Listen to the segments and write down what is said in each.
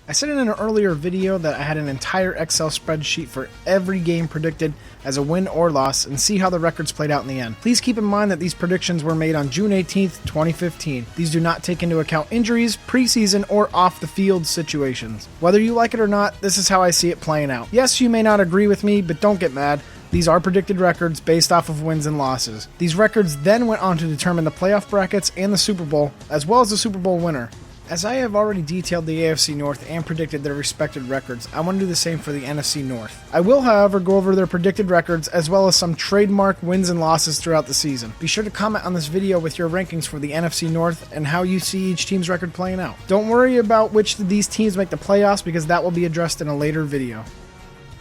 I said in an earlier video that I had an entire Excel spreadsheet for every game predicted as a win or loss and see how the records played out in the end. Please keep in mind that these predictions were made on June 18th, 2015. These do not take into account injuries, preseason, or off-the-field situations. Whether you like it or not, this is how I see it playing out. Yes, you may not agree with me, but don't get mad. These are predicted records based off of wins and losses. These records then went on to determine the playoff brackets and the Super Bowl, as well as the Super Bowl winner. As I have already detailed the AFC North and predicted their respective records, I want to do the same for the NFC North. I will, however, go over their predicted records as well as some trademark wins and losses throughout the season. Be sure to comment on this video with your rankings for the NFC North and how you see each team's record playing out. Don't worry about which of these teams make the playoffs because that will be addressed in a later video.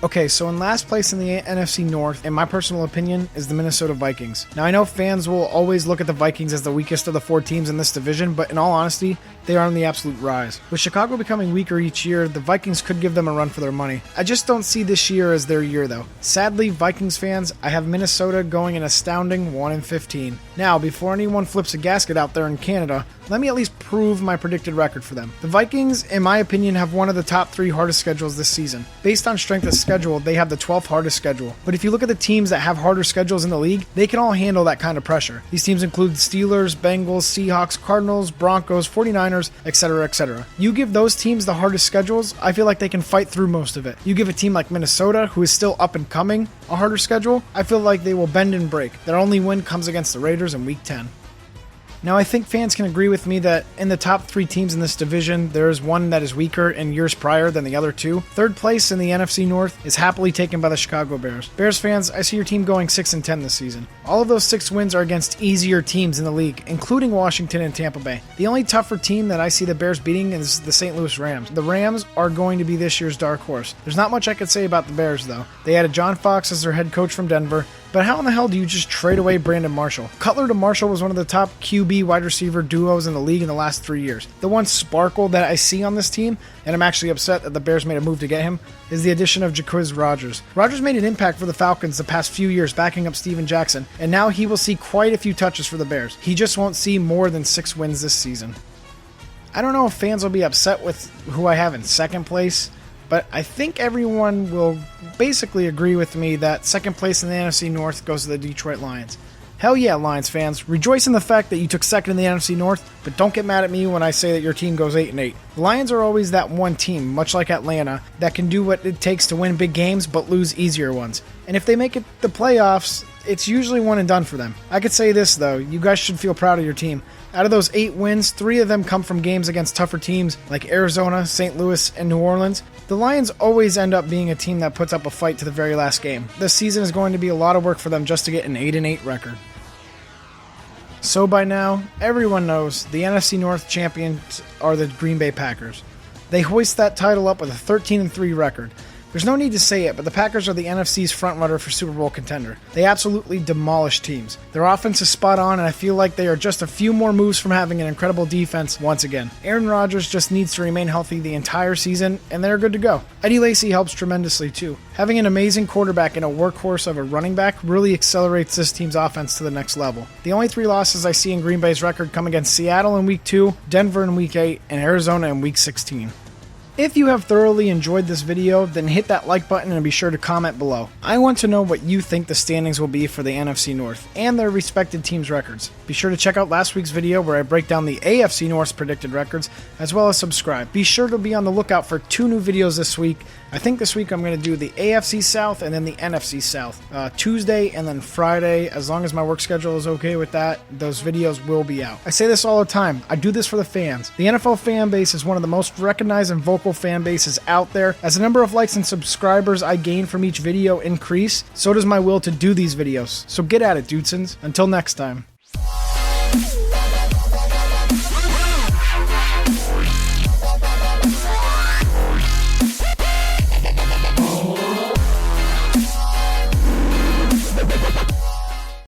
Okay, so in last place in the NFC North, in my personal opinion, is the Minnesota Vikings. Now, I know fans will always look at the Vikings as the weakest of the 4 teams in this division, but in all honesty, they are on the absolute rise. With Chicago becoming weaker each year, the Vikings could give them a run for their money. I just don't see this year as their year, though. Sadly, Vikings fans, I have Minnesota going an astounding 1-15. Now, before anyone flips a gasket out there in Canada, let me at least prove my predicted record for them. The Vikings, in my opinion, have one of the top 3 hardest schedules this season. Based on strength of schedule, they have the 12th hardest schedule. But if you look at the teams that have harder schedules in the league, they can all handle that kind of pressure. These teams include Steelers, Bengals, Seahawks, Cardinals, Broncos, 49ers, etc., etc. You give those teams the hardest schedules, I feel like they can fight through most of it. You give a team like Minnesota, who is still up and coming, a harder schedule, I feel like they will bend and break. Their only win comes against the Raiders in Week 10. Now, I think fans can agree with me that in the top 3 teams in this division, there is one that is weaker in years prior than the other 2. Third place in the NFC North is happily taken by the Chicago Bears. Bears fans, I see your team going 6-10 this season. All of those 6 wins are against easier teams in the league, including Washington and Tampa Bay. The only tougher team that I see the Bears beating is the St. Louis Rams. The Rams are going to be this year's dark horse. There's not much I could say about the Bears, though. They added John Fox as their head coach from Denver, but how in the hell do you just trade away Brandon Marshall? Cutler to Marshall was one of the top QB wide receiver duos in the league in the last 3 years. The one sparkle that I see on this team, and I'm actually upset that the Bears made a move to get him, is the addition of Jacquizz Rodgers. Rodgers made an impact for the Falcons the past few years, backing up Steven Jackson, and now he will see quite a few touches for the Bears. He just won't see more than 6 wins this season. I don't know if fans will be upset with who I have in second place, but I think everyone will basically agree with me that second place in the NFC North goes to the Detroit Lions. Hell yeah, Lions fans. Rejoice in the fact that you took second in the NFC North, but don't get mad at me when I say that your team goes 8-8. The Lions are always that one team, much like Atlanta, that can do what it takes to win big games but lose easier ones. And if they make it the playoffs, it's usually one and done for them. I could say this, though. You guys should feel proud of your team. Out of those 8 wins, 3 of them come from games against tougher teams like Arizona, St. Louis, and New Orleans. The Lions always end up being a team that puts up a fight to the very last game. This season is going to be a lot of work for them just to get an 8-8 record. So by now, everyone knows the NFC North champions are the Green Bay Packers. They hoist that title up with a 13-3 record. There's no need to say it, but the Packers are the NFC's frontrunner for Super Bowl contender. They absolutely demolish teams. Their offense is spot on, and I feel like they are just a few more moves from having an incredible defense once again. Aaron Rodgers just needs to remain healthy the entire season, and they're good to go. Eddie Lacy helps tremendously too. Having an amazing quarterback and a workhorse of a running back really accelerates this team's offense to the next level. The only 3 losses I see in Green Bay's record come against Seattle in Week 2, Denver in Week 8, and Arizona in Week 16. If you have thoroughly enjoyed this video, then hit that like button and be sure to comment below. I want to know what you think the standings will be for the NFC North and their respected teams' records. Be sure to check out last week's video where I break down the AFC North's predicted records, as well as subscribe. Be sure to be on the lookout for 2 new videos this week. I think this week I'm going to do the AFC South and then the NFC South. Tuesday and then Friday, as long as my work schedule is okay with that, those videos will be out. I say this all the time. I do this for the fans. The NFL fan base is one of the most recognized and vocal fan bases out there. As the number of likes and subscribers I gain from each video increase, so does my will to do these videos. So get at it, dudesons. Until next time.